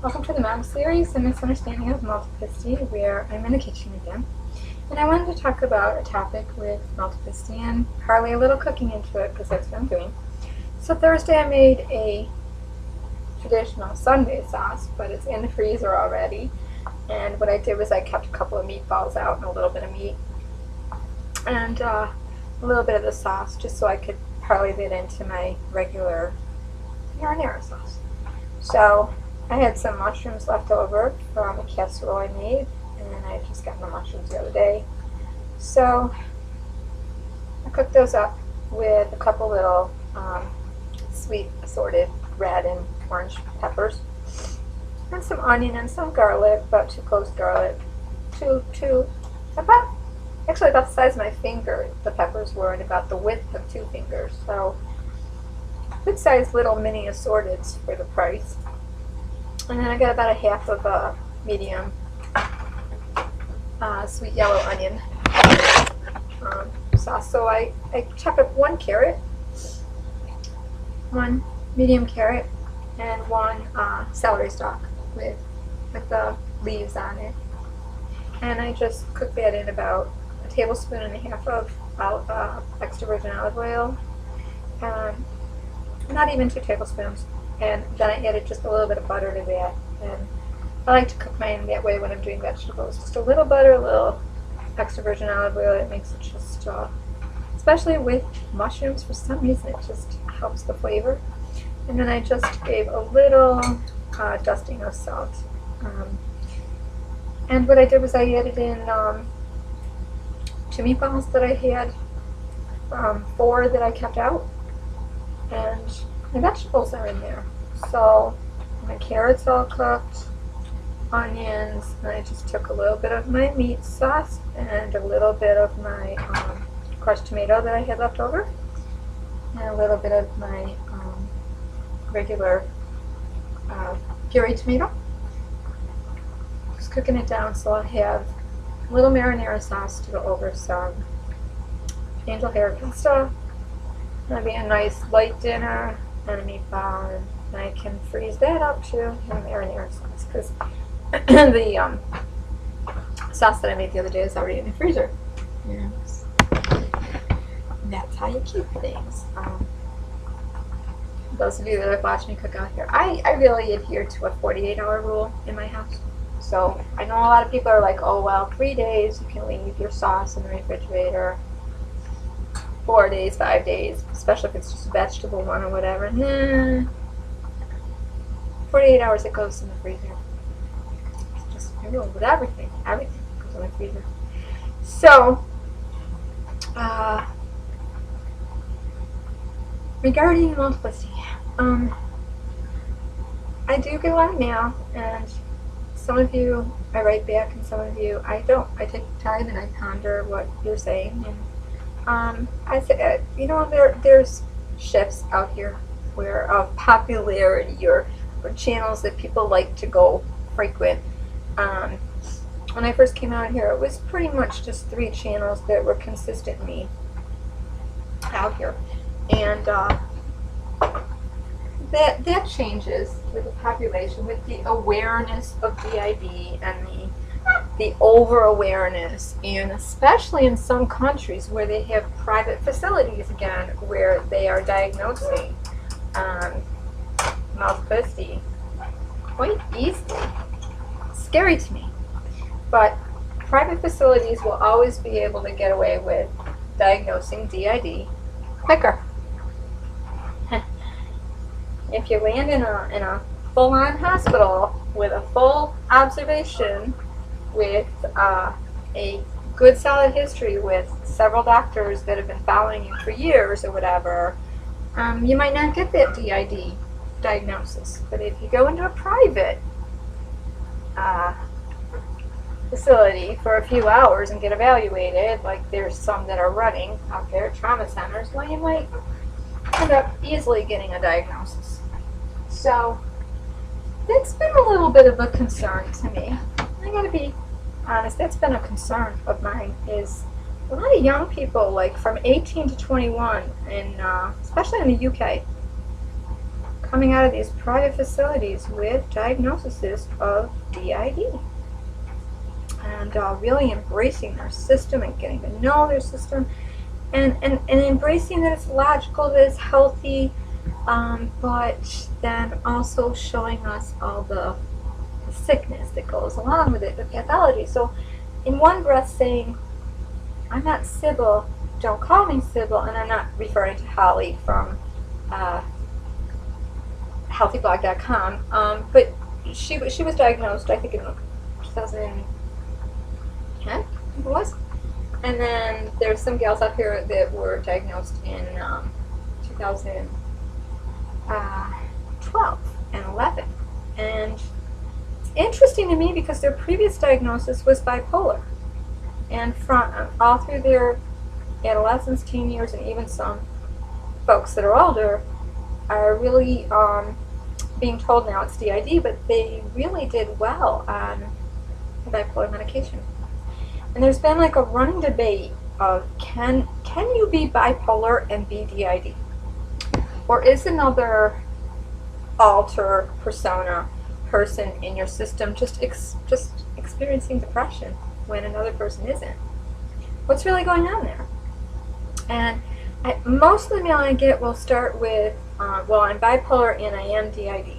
Welcome to the MAG series, The Misunderstanding of Multiplicity, where I'm in the kitchen again. And I wanted to talk about a topic with multiplicity and hardly a little cooking into it, because that's what I'm doing. So Thursday I made a traditional Sunday sauce, but it's in the freezer already. And what I did was I kept a couple of meatballs out and a little bit of meat. And a little bit of the sauce, just so I could parlay that into my regular marinara sauce. So I had some mushrooms left over from a casserole I made, and I had just gotten the mushrooms the other day. So I cooked those up with a couple little sweet assorted red and orange peppers, and some onion and some garlic, about 2 cloves garlic, actually about the size of my finger the peppers were, and about the width of 2 fingers, so good sized little mini assorteds for the price. And then I got about a half of a medium sweet yellow onion sauce. So I chopped up 1 carrot, 1 medium carrot, and 1 celery stalk with the leaves on it. And I just cooked that in about 1.5 tablespoons of extra virgin olive oil, not even 2 tablespoons. And then I added just a little bit of butter to that. And I like to cook mine that way when I'm doing vegetables. Just a little butter, a little extra virgin olive oil. It makes it just, especially with mushrooms, for some reason it just helps the flavor. And then I just gave a little dusting of salt. And what I did was I added in 2 meatballs that I had, 4 that I kept out, and my vegetables are in there. So my carrots all cooked, onions, and I just took a little bit of my meat sauce and a little bit of my crushed tomato that I had left over, and a little bit of my regular pureed tomato. Just cooking it down so I'll have a little marinara sauce to go over some angel hair pasta. That'll be a nice light dinner and a meatball, and I can freeze that up too in marinara sauce, because the sauce that I made the other day is already in the freezer. Yes. That's how you keep things. Those of you that have watched me cook out here, I really adhere to a 48-hour rule in my house. So I know a lot of people are like, oh well, 3 days you can leave your sauce in the refrigerator, 4 days, 5 days, especially if it's just a vegetable one or whatever. Nah. 48 hours it goes in the freezer. It's just a rule with everything. Everything goes in the freezer. So, regarding multiplicity, I do get a lot of mail, and some of you I write back, and some of you I don't. I take time and I ponder what you're saying, and I say, there's shifts out here where of popularity or channels that people like to go frequent. When I first came out here, it was pretty much just 3 channels that were consistently out here, and that changes with the population, with the awareness of DID and the over-awareness, and especially in some countries where they have private facilities again, where they are diagnosing multiplicity quite easily. Scary to me. But private facilities will always be able to get away with diagnosing DID quicker. If you land in a full-on hospital with a full observation, with a good solid history with several doctors that have been following you for years or whatever, you might not get that DID diagnosis. But if you go into a private facility for a few hours and get evaluated, like there's some that are running out there, trauma centers, well, you might end up easily getting a diagnosis. So that's been a little bit of a concern to me. I gotta be honest, that's been a concern of mine, is a lot of young people, like from 18 to 21, and especially in the UK, coming out of these private facilities with diagnoses of DID. And really embracing their system and getting to know their system, and embracing that it's logical, that it's healthy, but then also showing us all the sickness that goes along with it, the pathology. So in one breath saying, I'm not Sybil, don't call me Sybil, and I'm not referring to Holly from healthyblog.com, but she was diagnosed, I think, in 2010, I think it was. And then there's some gals out here that were diagnosed in 2012 and 11. And it's interesting to me because their previous diagnosis was bipolar. And from all through their adolescence, teen years, and even some folks that are older are really being told now it's DID, but they really did well on bipolar medication. And there's been like a running debate of can you be bipolar and be DID? Or is another alter persona person in your system just experiencing depression when another person isn't? What's really going on there? And most of the mail I get will start with, well, I'm bipolar and I am DID.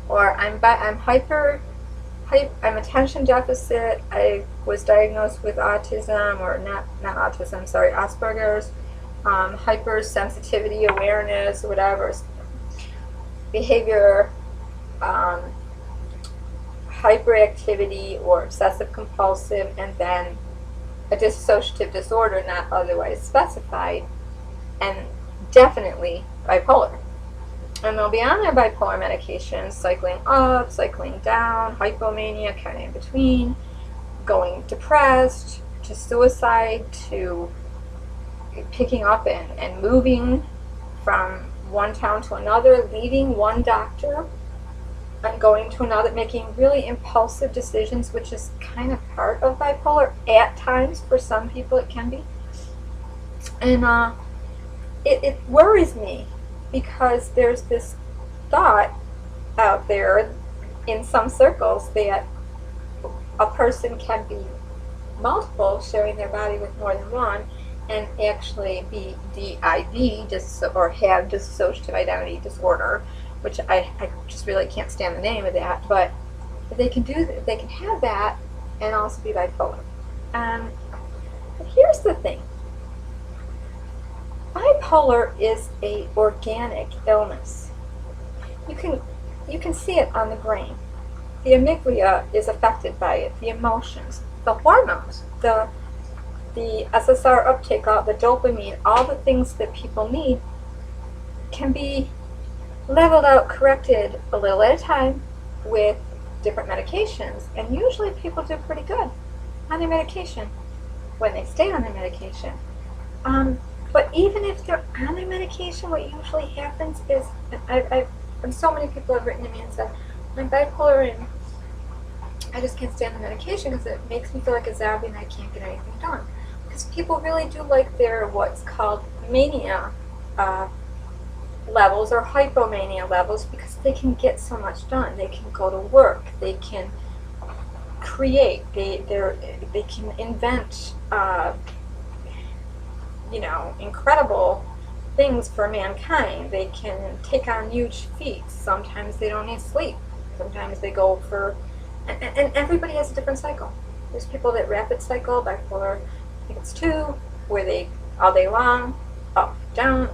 Or I'm attention deficit, I was diagnosed with autism, or not autism, sorry, Asperger's, hypersensitivity awareness, whatever, behavior, hyperactivity or obsessive compulsive, and then a dissociative disorder not otherwise specified, and definitely bipolar. And they'll be on their bipolar medications, cycling up, cycling down, hypomania, kind of in between, going depressed, to suicide, to picking up and moving from one town to another, leaving one doctor and going to another, making really impulsive decisions, which is kind of part of bipolar at times. For some people it can be. And it worries me, because there's this thought out there in some circles that a person can be multiple, sharing their body with more than one, and actually be DID, or have dissociative identity disorder, which I just really can't stand the name of that, but they can they can have that and also be bipolar. But here's the thing. Bipolar is an organic illness. You can see it on the brain. The amygdala is affected by it, the emotions, the hormones, the SSR uptake, all the dopamine, all the things that people need can be leveled out, corrected a little at a time with different medications. And usually people do pretty good on their medication when they stay on their medication. But even if they're on their medication, what usually happens is, and so many people have written to me and said, I'm bipolar and I just can't stand the medication because it makes me feel like a zombie and I can't get anything done. Because people really do like their what's called mania levels or hypomania levels, because they can get so much done. They can go to work, they can create, they can invent incredible things for mankind. They can take on huge feats. Sometimes they don't need sleep. Sometimes they go for, and everybody has a different cycle. There's people that rapid cycle, bipolar, I think it's 2, where they all day long, up, down,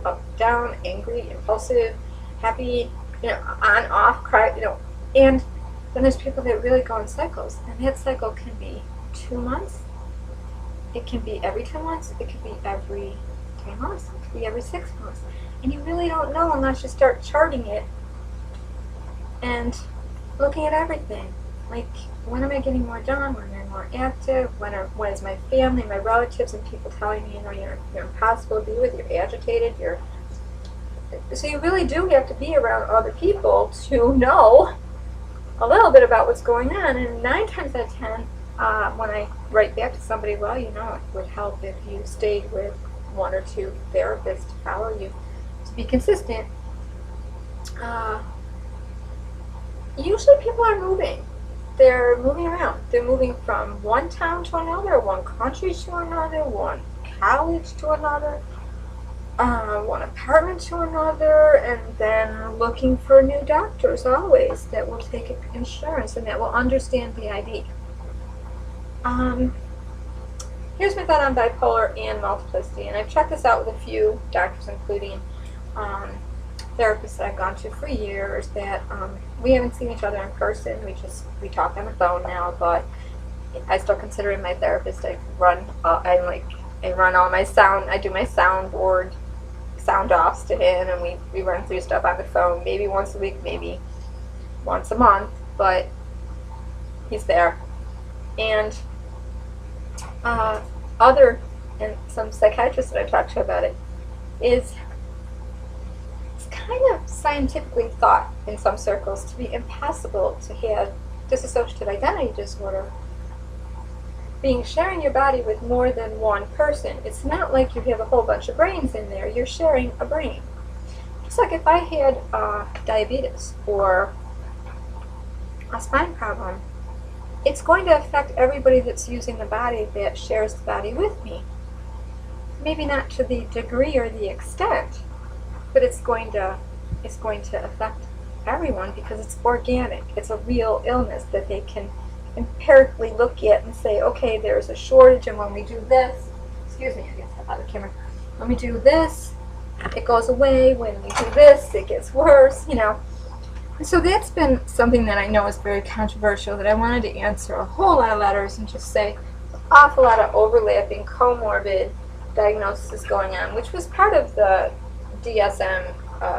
angry, impulsive, happy, on, off, cry, and then there's people that really go in cycles, and that cycle can be 2 months, it can be every 2 months, it could be every 3 months, it could be every 6 months, and you really don't know unless you start charting it and looking at everything. Like, when am I getting more done? When am I more active? When is my family, my relatives, and people telling me, you're impossible to be with, you're agitated, so you really do have to be around other people to know a little bit about what's going on. And 9 times out of 10, when I write back to somebody, it would help if you stayed with 1 or 2 therapists to follow you, to to be consistent, usually people are moving. They're moving around. They're moving from one town to another, one country to another, one college to another, one apartment to another, and then looking for new doctors always that will take insurance and that will understand DID. Here's my thought on bipolar and multiplicity, and I've checked this out with a few doctors, including therapists that I've gone to for years that we haven't seen each other in person. We talk on the phone now, but I still consider him my therapist. I run all my sound. I do my soundboard, sound offs to him, and we run through stuff on the phone. Maybe once a week, maybe once a month, but he's there. And and some psychiatrists that I talked to about it, it's kind of scientifically thought in some circles to be impossible to have dissociative identity disorder being sharing your body with more than one person. It's not like you have a whole bunch of brains in there. You're sharing a brain. It's like if I had diabetes or a spine problem, it's going to affect everybody that's using the body that shares the body with me. Maybe not to the degree or the extent, but it's going to affect everyone because it's organic. It's a real illness that they can empirically look at and say, okay, there's a shortage, and when we do this, excuse me, I get out of the camera. When we do this, it goes away. When we do this, it gets worse, you know. And so that's been something that I know is very controversial, that I wanted to answer a whole lot of letters and just say an awful lot of overlapping comorbid diagnosis going on, which was part of the DSM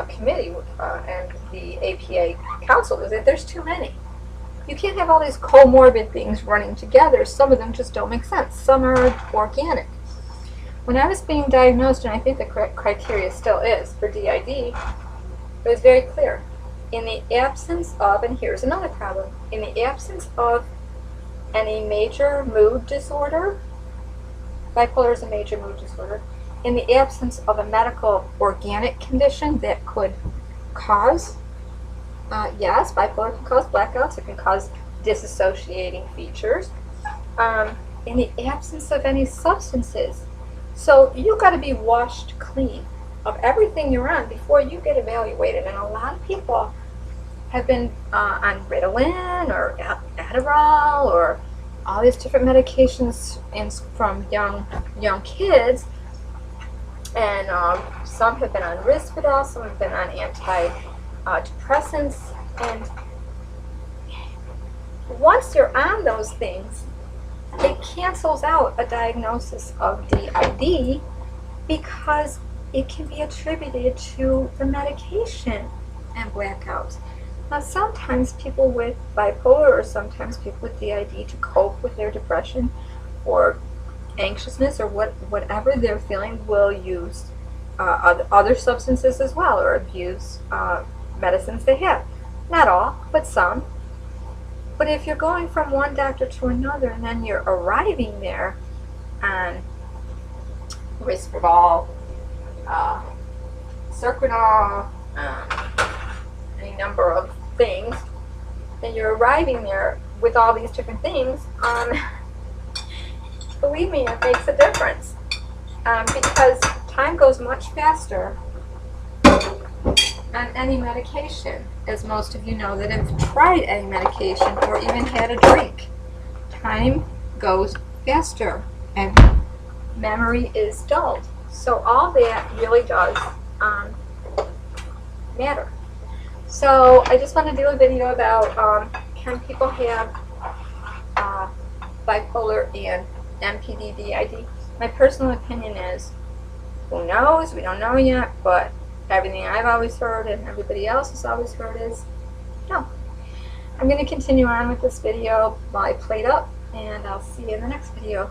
committee and the APA council, is that there's too many. You can't have all these comorbid things running together. Some of them just don't make sense. Some are organic. When I was being diagnosed, and I think the correct criteria still is for DID, it was very clear. In the absence of, and here's another problem, in the absence of any major mood disorder, bipolar is a major mood disorder, in the absence of a medical organic condition that could cause, yes, bipolar can cause blackouts, it can cause disassociating features, in the absence of any substances. So you've got to be washed clean of everything you're on before you get evaluated. And a lot of people have been on Ritalin or Adderall or all these different medications from young kids, and some have been on Risperdal, some have been on antidepressants, and once you're on those things, it cancels out a diagnosis of DID because it can be attributed to the medication and blackouts. Now, sometimes people with bipolar or sometimes people with DID, to cope with their depression or anxiousness or whatever they're feeling, will use other substances as well, or abuse medicines they have. Not all, but some. But if you're going from one doctor to another and then you're arriving there on Risperdal, Serquinol, any number of things, and you're arriving there with all these different things, believe me, it makes a difference, because time goes much faster on any medication, as most of you know that have tried any medication or even had a drink. Time goes faster and memory is dulled. So all that really does matter. So I just want to do a video about can people have bipolar and MPD DID. My personal opinion is, who knows? We don't know yet, but everything I've always heard and everybody else has always heard is no. I'm going to continue on with this video while I plate up, and I'll see you in the next video.